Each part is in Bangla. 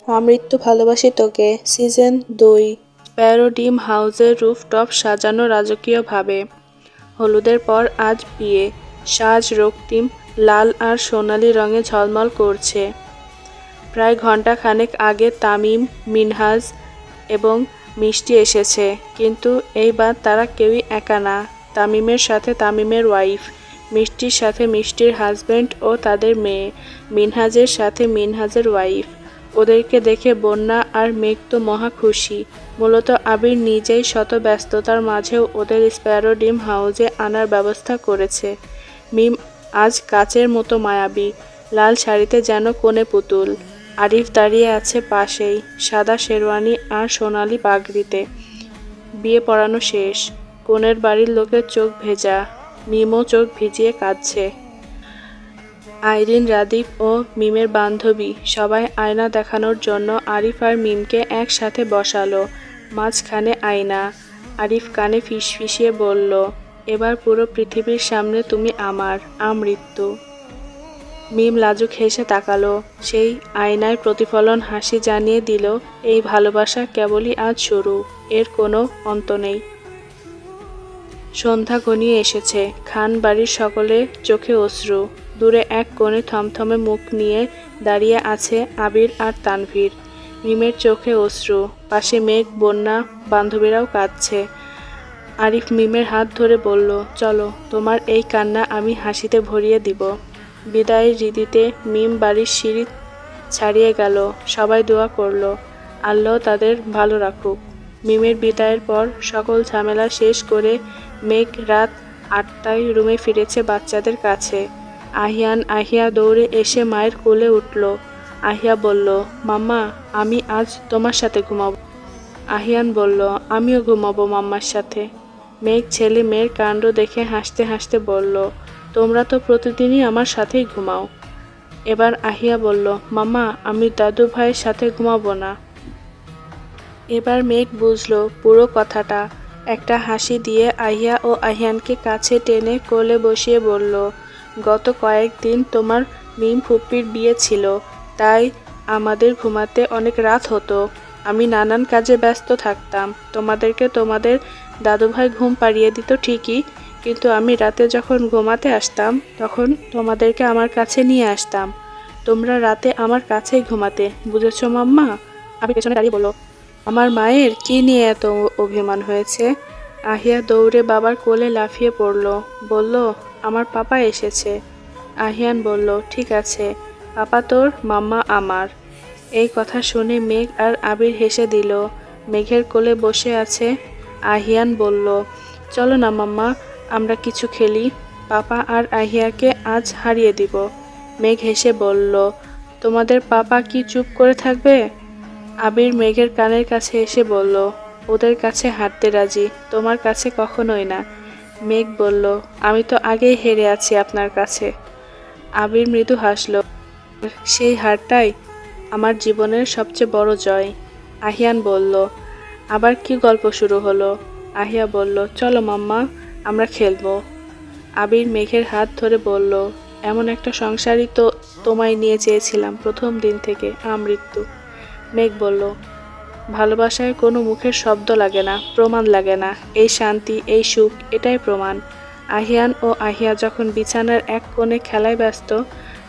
আমৃত্যু ভালোবাসি তোকে সিজন 2। স্প্যারো ডিম হাউসের রুফটপ সাজানো রাজকীয়ভাবে। হলুদের পর আজ বিয়ে। সাজ রক্তিম লাল আর সোনালি রঙে ঝলমল করছে। প্রায় ঘণ্টাখানেক আগে তামিম, মিনহাজ এবং মিষ্টি এসেছে, কিন্তু এইবার তারা কেউই একা না। তামিমের সাথে তামিমের ওয়াইফ, মিষ্টির সাথে মিষ্টির হাজব্যান্ড ও তাদের মেয়ে, মিনহাজের সাথে মিনহাজের ওয়াইফ। ওদেরকে দেখে বন্যা আর মেঘ তো মহা খুশি। মূলত আবির নিজেই শত ব্যস্ততার মাঝেও ওদের স্প্যারো ডিম হাউসে আনার ব্যবস্থা করেছে। মিম আজ কাচের মতো মায়াবী, লাল শাড়িতে যেন কোণে পুতুল। আরিফ দাঁড়িয়ে আছে পাশেই, সাদা শেরওয়ানি আর সোনালি পাগড়িতে। বিয়ে পড়ানো শেষ, কনের বাড়ির লোকের চোখ ভেজা, মিমও চোখ ভিজিয়ে কাঁদছে। আইরিন, রাদীপ ও মিমের বান্ধবী সবাই আয়না দেখানোর জন্য আরিফ আর মিমকে একসাথে বসালো। মাঝখানে আয়না। আরিফ কানে ফিসফিসিয়ে বলল, এবার পুরো পৃথিবীর সামনে তুমি আমার, আমৃত্যু। মিম লাজুক হেসে তাকালো। সেই আয়নায় প্রতিফলন হাসি জানিয়ে দিল, এই ভালোবাসা কেবলই আজ শুরু, এর কোনো অন্ত নেই। সন্ধ্যা ঘনিয়ে এসেছে। খান বাড়ির সকলের চোখে অশ্রু। দূরে এক কোণে থমথমে মুখ নিয়ে দাঁড়িয়ে আছে আবির আর তানভীর। মিমের চোখে অশ্রু, পাশে মেঘ, বন্যা, বান্ধবীরাও কাঁদছে। আরিফ মিমের হাত ধরে বলল, চলো, তোমার এই কান্না আমি হাসিতে ভরিয়ে দিব। বিদায়ের রীতিতে মিম বাড়ির সিঁড়ি ছাড়িয়ে গেল। সবাই দোয়া করল, আল্লাহ তাদের ভালো রাখুক। মিমের বিদায়ের পর সকল ঝামেলা শেষ করে মেঘ রাত 8টায় রুমে ফিরেছে বাচ্চাদের কাছে। আহিয়া দৌড়ে এসে মায়ের কোলে উঠল। আহিয়া বলল, মাম্মা, আমি আজ তোমার সাথে ঘুমাবো। আহিয়ান বলল, আমিও ঘুমাবো মাম্মার সাথে। মেঘ ছেলে মেয়ের কাণ্ড দেখে হাসতে হাসতে বলল, তোমরা তো প্রতিদিনই আমার সাথেই ঘুমাও। এবার আহিয়া বলল, মাম্মা, আমি দাদু ভাইয়ের সাথে ঘুমাবো না। এবার মেঘ বুঝল পুরো কথাটা। একটা হাসি দিয়ে আহিয়া ও আহিয়ানকে কাছে টেনে কোলে বসিয়ে বলল, গত কয়েকদিন তোমার মিম ফুপ্পির বিয়ে ছিল, তাই আমাদের ঘুমাতে অনেক রাত হতো। আমি নানান কাজে ব্যস্ত থাকতাম। তোমাদেরকে তোমাদের দাদুভাই ঘুম পাড়িয়ে দিত ঠিকই, কিন্তু আমি রাতে যখন ঘুমাতে আসতাম তখন তোমাদেরকে আমার কাছে নিয়ে আসতাম। তোমরা রাতে আমার কাছেই ঘুমাতে, বুঝেছো মাম্মা? আমি পেছনে দাঁড়িয়ে বলল, আমার মায়ের কি নিয়ে এত অভিমান হয়েছে? আহিয়া দৌড়ে বাবার কোলে লাফিয়ে পড়ল, বলল, আমার পাপা এসেছে। আহিয়ান বলল, ঠিক আছে, পাপা তোর, মাম্মা আমার। এই কথা শুনে মেঘ আর আবির হেসে দিল। মেঘের কোলে বসে আছে আহিয়ান বলল, চলো না মাম্মা, আমরা কিছু খেলি, পাপা আর আহিয়াকে আজ হারিয়ে দিব। মেঘ হেসে বলল, তোমাদের পাপা কি চুপ করে থাকবে? আবির মেঘের কানের কাছে এসে বলল, ওদের কাছে হারতে রাজি, তোমার কাছে কখনোই না। মেঘ বলল, আমি তো আগেই হেরে আছি আপনার কাছে। আবির মৃদু হাসল, সেই হারটাই আমার জীবনের সবচেয়ে বড় জয়। আহিয়ান বলল, আবার কি গল্প শুরু হলো? আহিয়া বলল, চলো মাম্মা, আমরা খেলবো। আবির মেঘের হাত ধরে বলল, এমন একটা সংসারই তো তোমায় নিয়ে চেয়েছিলাম প্রথম দিন থেকে, আমৃত্যু। মেঘ বলল, ভালোবাসায় কোনো মুখের শব্দ লাগে না, প্রমাণ লাগে না। এই শান্তি, এই সুখ, এটাই প্রমাণ। আহিয়ান ও আহিয়া যখন বিছানার এক কোণে খেলায় ব্যস্ত,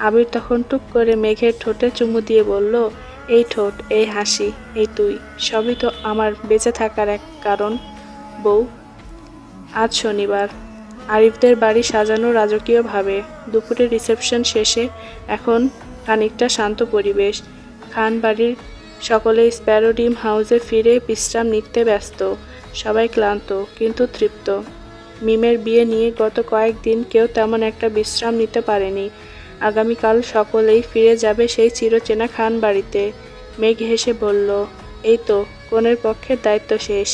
আবির তখন টুক করে মেঘের ঠোঁটে চুমু দিয়ে বলল, এই ঠোঁট, এই হাসি, এই তুই, সবই তো আমার বেঁচে থাকার এক কারণ, বউ। আজ শনিবার। আরিফদের বাড়ি সাজানো রাজকীয়ভাবে। দুপুরে রিসেপশন শেষে এখন খানিকটা শান্ত পরিবেশ। খান বাড়ির সকলে স্প্যারো ডিম হাউসে ফিরে বিশ্রাম নিতে ব্যস্ত। সবাই ক্লান্ত কিন্তু তৃপ্ত। মিমের বিয়ে নিয়ে গত কয়েকদিন কেউ তেমন একটা বিশ্রাম নিতে পারেনি। আগামীকাল সকলেই ফিরে যাবে সেই চিরচেনা খান বাড়িতে। মেঘ হেসে বলল, এই তো কনের পক্ষের দায়িত্ব শেষ,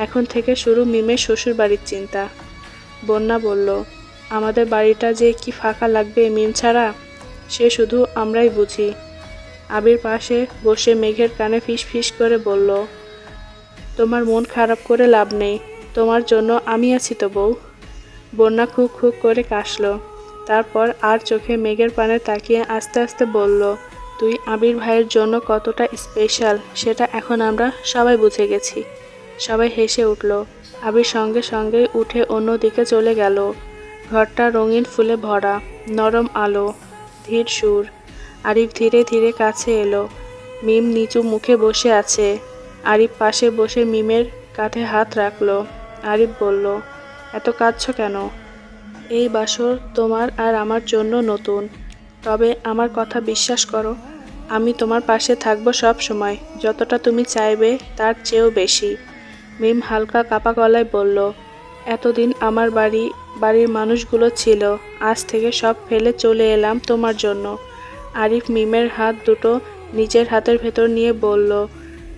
এখন থেকে শুরু মিমের শ্বশুর বাড়ির চিন্তা। বন্যা বলল, আমাদের বাড়িটা যে কি ফাঁকা লাগবে মিম ছাড়া, সে শুধু আমরাই বুঝি। আবির পাশে বসে মেঘের কানে ফিস ফিস করে বলল, তোমার মন খারাপ করে লাভ নেই, তোমার জন্য আমি আছি তো বউ। বন্যা খুক খুক করে কাশল। তারপর আর চোখে মেঘের পানে তাকিয়ে আস্তে আস্তে বলল, তুই আবির ভাইয়ের জন্য কতটা স্পেশাল সেটা এখন আমরা সবাই বুঝে গেছি। সবাই হেসে উঠল। আবির সঙ্গে সঙ্গেই উঠে অন্যদিকে চলে গেল। ঘরটা রঙিন ফুলে ভরা, নরম আলো, ধীর সুর। আরিফ ধীরে ধীরে কাছে এলো। মিম নিচু মুখে বসে আছে। আরিফ পাশে বসে মিমের কাঁধে হাত রাখলো। আরিফ বলল, এত কাঁদছো কেন? এই বাসর তোমার আর আমার জন্য নতুন। তবে আমার কথা বিশ্বাস করো, আমি তোমার পাশে থাকবো সব সময়, যতটা তুমি চাইবে তার চেয়েও বেশি। মিম হালকা কাপা গলায় বলল, এতদিন আমার বাড়ির মানুষগুলো ছিল, আজ থেকে সব ফেলে চলে এলাম তোমার জন্য। আরিফ মিমের হাত দুটো নিজের হাতের ভেতর নিয়ে বলল,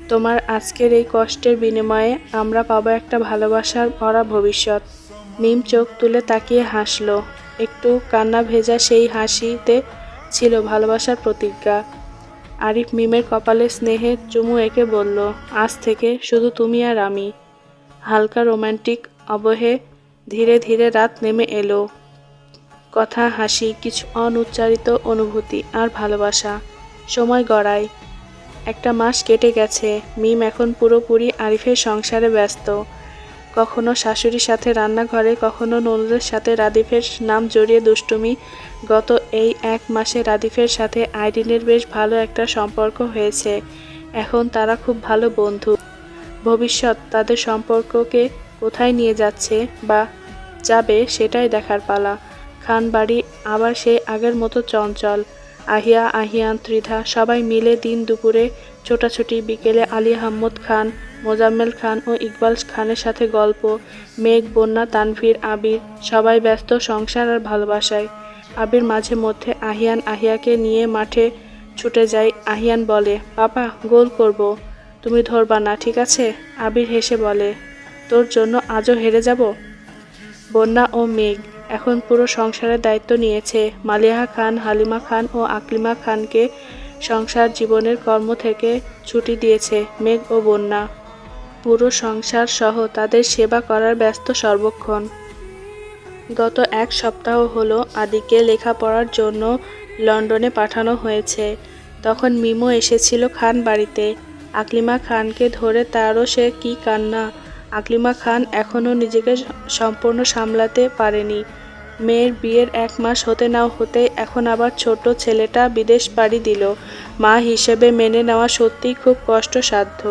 তোমার আজকের এই কষ্টের বিনিময়ে আমরা পাবো একটা ভালোবাসার ভরা ভবিষ্যৎ। মিম চোখ তুলে তাকিয়ে হাসল। একটু কান্না ভেজা সেই হাসিতে ছিল ভালোবাসার প্রতিজ্ঞা। আরিফ মিমের কপালে স্নেহে চুমু এঁকে বলল, আজ থেকে শুধু তুমি আর আমি। হালকা রোমান্টিক আবহে ধীরে ধীরে রাত নেমে এলো। কথা, হাসি, কিছু অনুচ্চারিত অনুভূতি আর ভালোবাসা। সময় গড়ায়। একটা মাস কেটে গেছে। মিম এখন পুরোপুরি আরিফের সংসারে ব্যস্ত। কখনো শাশুড়ির সাথে রান্নাঘরে, কখনো ননদের সাথে রাদিফের নাম জড়িয়ে দুষ্টুমি। গত এই 1 মাসে রাদিফের সাথে আইরিনের বেশ ভালো একটা সম্পর্ক হয়েছে। এখন তারা খুব ভালো বন্ধু। ভবিষ্যৎ তাদের সম্পর্ককে কোথায় নিয়ে যাচ্ছে বা যাবে সেটাই দেখার পালা। খান বাড়ি আবার সেই আগের মতো চঞ্চল। আহিয়া, আহিয়ান, ত্রিধা সবাই মিলে দিন দুপুরে ছোটাছুটি, বিকেলে আলী আহমদ খান, মোজাম্মেল খান ও ইকবাল খানের সাথে গল্প। মেঘ, বন্যা, তানভীর, আবির সবাই ব্যস্ত সংসার আর ভালোবাসায়। আবির মাঝে মধ্যে আহিয়াকে নিয়ে মাঠে ছুটে যায়। আহিয়ান বলে, পাপা গোল করব, তুমি ধরবা না, ঠিক আছে? আবির হেসে বলে, তোর জন্য আজও হেরে যাব? বন্যা ও মেঘ এখন পুরো সংসারের দায়িত্ব নিয়েছে। মালিহা খান, হালিমা খান ও আকলিমা খানকে সংসার জীবনের কর্ম থেকে ছুটি দিয়েছে মেঘ ও বন্যা। পুরো সংসার সহ তাদের সেবা করার ব্যস্ত সর্বক্ষণ। গত 1 সপ্তাহ হলো আদিকে লেখাপড়ার জন্য লন্ডনে পাঠানো হয়েছে। তখন মিমো এসেছিল খান বাড়িতে। আকলিমা খানকে ধরে তারও সে কি কান্না। আকলিমা খান এখনও নিজেকে সম্পূর্ণ সামলাতে পারেনি। মেয়ের বিয়ের 1 মাস হতে না হতেই এখন আবার ছোট ছেলেটা বিদেশ পাড়ি দিল। মা হিসেবে মেনে নেওয়া সত্যিই খুব কষ্টসাধ্য।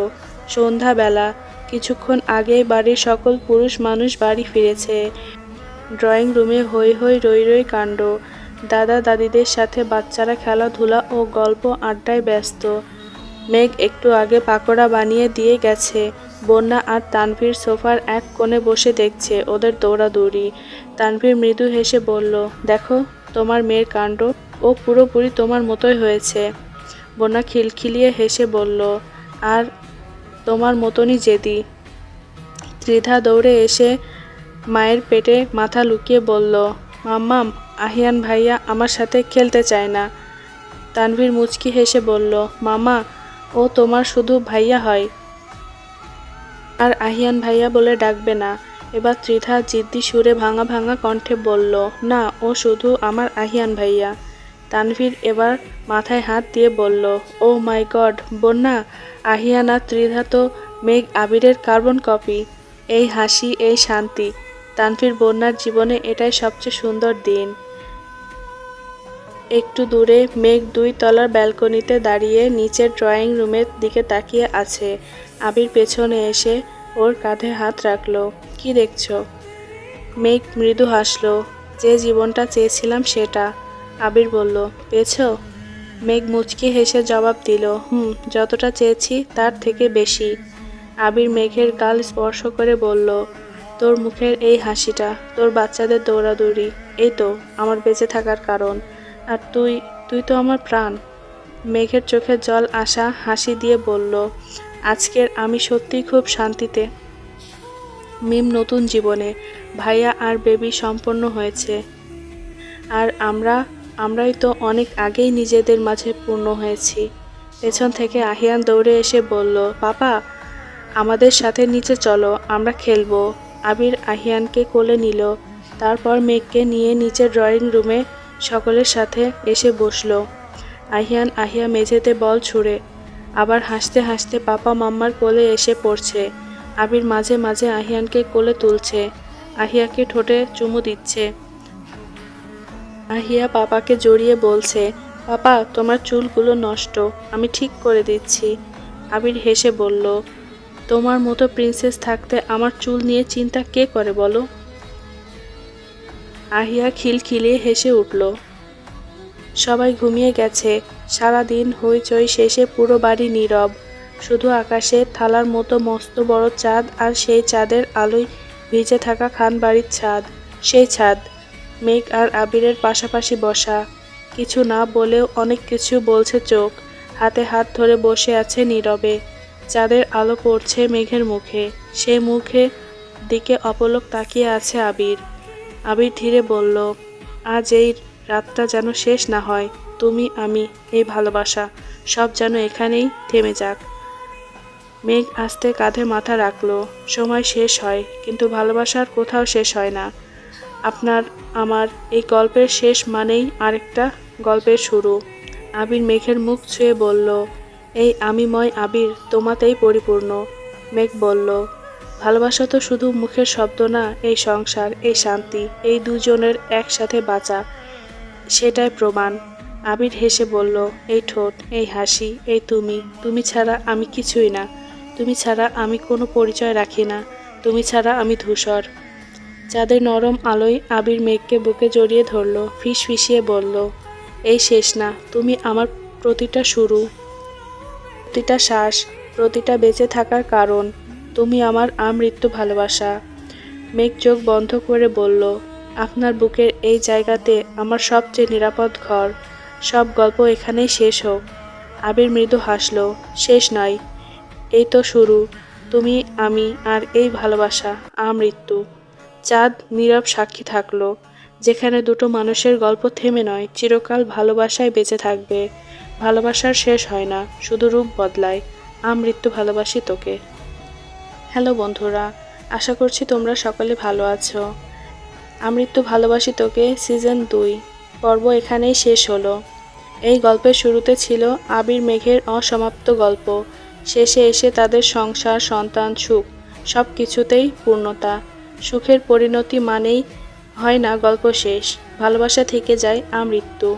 সন্ধ্যাবেলা, কিছুক্ষণ আগেই বাড়ির সকল পুরুষ মানুষ বাড়ি ফিরেছে। ড্রয়িং রুমে হৈ হৈ রই রই কাণ্ড। দাদা দাদিদের সাথে বাচ্চারা খেলাধুলা ও গল্প আড্ডায় ব্যস্ত। মেঘ একটু আগে পাকোড়া বানিয়ে দিয়ে গেছে। বন্যা আর তানভীর সোফার এক কোণে বসে দেখছে ওদের দৌড়াদৌড়ি। তানভীর মৃদু হেসে বলল, দেখো তোমার মেয়ের কাণ্ড, ও পুরোপুরি তোমার মতোই হয়েছে। বন্যা খিলখিলিয়ে হেসে বলল, আর তোমার মতনই জেদি। ত্রিধা দৌড়ে এসে মায়ের পেটে মাথা লুকিয়ে বলল, মাম্মাম, আহিয়ান ভাইয়া আমার সাথে খেলতে চায় না। তানভীর মুচকি হেসে বলল, মামা, ও তোমার শুধু ভাইয়া হয়, আর আহিয়ান ভাইয়া বলে ডাকবে না। এবার ত্রিধা জিদ্দি সুরে ভাঙা ভাঙা কণ্ঠে বলল, না, ও শুধু আমার আহিয়ান ভাইয়া। তানভীর এবার মাথায় হাত দিয়ে বলল, ও মাই গড, বন্যা, আহিয়ান আর ত্রিধা তো মেঘ আবিরের কার্বন কপি। এই হাসি, এই শান্তি। তানভীর বন্যার জীবনে এটাই সবচেয়ে সুন্দর দিন। একটু দূরে মেঘ 2 তলার ব্যালকনিতে দাঁড়িয়ে নিচের ড্রয়িং রুমের দিকে তাকিয়ে আছে। আবির পেছনে এসে ওর কাঁধে হাত রাখলো। কি দেখছো? মেঘ মৃদু হাসলো। যে জীবনটা চেয়েছিলাম সেটা। আবির বলল, পেয়েছো? মেঘ মুচকি হেসে জবাব দিল, যতটা চেয়েছি তার থেকে বেশি। আবির মেঘের গাল স্পর্শ করে বলল, তোর মুখের এই হাসিটা, তোর বাচ্চাদের দৌড়াদৌড়ি, এই তো আমার বেঁচে থাকার কারণ। আর তুই তো আমার প্রাণ। মেঘের চোখে জল আসা হাসি দিয়ে বলল, আজকের আমি সত্যিই খুব শান্তিতে। মিম নতুন জীবনে, ভাইয়া আর বেবি সম্পন্ন হয়েছে। আর আমরাই তো অনেক আগেই নিজেদের মাঝে পূর্ণ হয়েছি। পেছন থেকে আহিয়ান দৌড়ে এসে বলল, পাপা, আমাদের সাথে নিচে চলো, আমরা খেলবো। আবির আহিয়ানকে কোলে নিল। তারপর মেঘকে নিয়ে নিচে ড্রয়িং রুমে সকলের সাথে এসে বসল। আহিয়া মেঝেতে বল ছুঁড়ে আবার হাসতে হাসতে পাপা মাম্মার কোলে এসে পড়ছে। আবির মাঝে মাঝে আহিয়ানকে কোলে তুলছে, আহিয়াকে ঠোঁটে চুমু দিচ্ছে। আহিয়া পাপাকে জড়িয়ে বলছে, পাপা তোমার চুলগুলো নষ্ট, আমি ঠিক করে দিচ্ছি। আবির হেসে বলল, তোমার মতো প্রিন্সেস থাকতে আমার চুল নিয়ে চিন্তা কে করে বলো? আহিয়া খিলখিলিয়ে হেসে উঠল। সবাই ঘুমিয়ে গেছে। সারাদিন হইচই শেষে পুরো বাড়ি নীরব। শুধু আকাশে থালার মতো মস্ত বড় চাঁদ, আর সেই চাঁদের আলোয় ভিজে থাকা খান বাড়ির ছাদ। সেই ছাদ মেঘ আর আবিরের পাশাপাশি বসা। কিছু না বলেও অনেক কিছু বলছে চোখ। হাতে হাত ধরে বসে আছে নীরবে। চাঁদের আলো পড়ছে মেঘের মুখে, সেই মুখে দিকে অপলক তাকিয়ে আছে আবির। আবির ধীরে বলল, আজ এই রাতটা যেন শেষ না হয়। তুমি, আমি, এই ভালোবাসা সব যেন এখানেই থেমে যাক। মেঘ আস্তে কাঁধে মাথা রাখল। সময় শেষ হয়, কিন্তু ভালোবাসার কোথাও শেষ হয় না। আপনার আমার এই গল্পের শেষ মানেই আরেকটা গল্পের শুরু। আবির মেঘের মুখ ছুঁয়ে বলল, এই আমিময় আবির তোমাতেই পরিপূর্ণ। মেঘ বলল, ভালোবাসা তো শুধু মুখের শব্দ না, এই সংসার, এই শান্তি, এই দুজনের একসাথে বাঁচা, সেটাই প্রমাণ। আবির হেসে বলল, এই ঠোঁট, এই হাসি, এই তুমি, তুমি ছাড়া আমি কিছুই না। তুমি ছাড়া আমি কোনো পরিচয় রাখি না। তুমি ছাড়া আমি ধূসর। চাঁদের নরম আলোয় আবির মেঘকে বুকে জড়িয়ে ধরল, ফিসফিসিয়ে বলল, এই শেষ না, তুমি আমার প্রতিটা শুরু, প্রতিটা শ্বাস, প্রতিটা বেঁচে থাকার কারণ। তুমি আমার আমৃত্যু ভালোবাসা। মেঘ চোখ বন্ধ করে বলল, আপনার বুকের এই জায়গাতে আমার সবচেয়ে নিরাপদ ঘর। সব গল্প এখানেই শেষ হোক। আবির মৃদু হাসল, শেষ নয়, এই তো শুরু। তুমি, আমি, আর এই ভালোবাসা আমৃত্যু। চাঁদ নীরব সাক্ষী থাকলো, যেখানে দুটো মানুষের গল্প থেমে নয়, চিরকাল ভালোবাসায় বেঁচে থাকবে। ভালোবাসার শেষ হয় না, শুধু রূপ বদলায়। আমৃত্যু ভালোবাসি তোকে। হ্যালো বন্ধুরা, আশা করছি তোমরা সকলে ভালো আছো। আমৃত্যু ভালোবাসি তোকে সিজন 2 পর্ব এখানেই শেষ হলো। এই গল্পের শুরুতে ছিল আবির মেঘের অসমাপ্ত গল্প, শেষে এসে তাদের সংসার, সন্তান, সুখ, সব কিছুতেই পূর্ণতা। সুখের পরিণতি মানেই হয় না গল্প শেষ, ভালোবাসা থেকে যায় আমৃত্যু।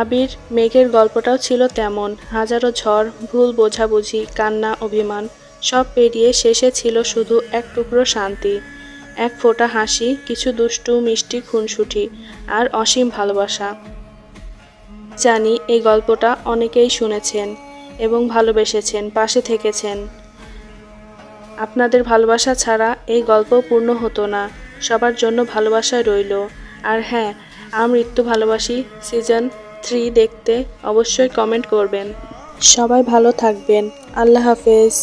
আবির মেঘের গল্পটাও ছিল তেমন। হাজারো ঝড়, ভুল বোঝাবুঝি, কান্না, অভিমান সব পেরিয়ে শেষে ছিল শুধু এক টুকরো শান্তি, এক ফোঁটা হাসি, কিছু দুষ্টু মিষ্টি খুনসুটি, আর অসীম ভালোবাসা। জানি এই গল্পটা অনেকেই শুনেছেন এবং ভালোবেসেছেন, পাশে থেকেছেন। আপনাদের ভালোবাসা ছাড়া এই গল্প পূর্ণ হতো না। সবার জন্য ভালোবাসা রইল। আর হ্যাঁ, আমৃত্যু ভালোবাসি সিজন 3 দেখতে অবশ্যই কমেন্ট করবেন। সবাই ভালো থাকবেন। আল্লাহ হাফেজ।